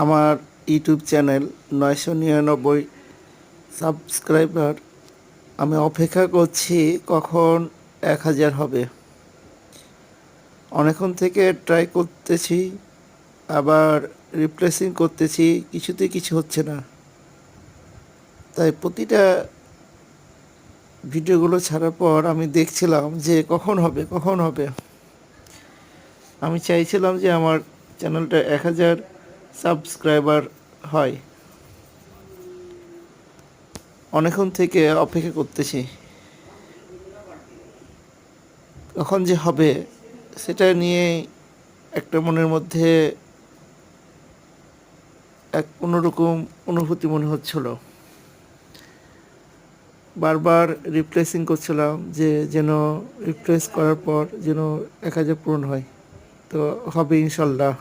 আমার YouTube channel ৯৯৯ subscriber. আমি অপেক্ষা করছি কখন ১,০০০ হবে। অনেকক্ষণ থেকে ট্রাই করতেছি, আবার রিপ্লেসিং করতেছি, কিছুতেই কিছু হচ্ছে না। তাই প্রতিটা ভিডিওগুলো ছাড়ার পর আমি দেখছিলাম যে কখন হবে কখন হবে। আমি চাইছিলাম যে আমার চ্যানেলটা ১,০০০ সাবস্ক্রাইবার হয়। অনেকক্ষণ থেকে অপেক্ষা করতেছি, কখন যে হবে সেটা নিয়ে একটা মনের মধ্যে এক অন্যরকম অনুভূতি মনে হচ্ছিল। বারবার রিপ্লেসিং করছিলাম যে যেন রিপ্লেস করার পর যেন ১,০০০ পূরণ হয়। তো হবে ইনশাল্লাহ।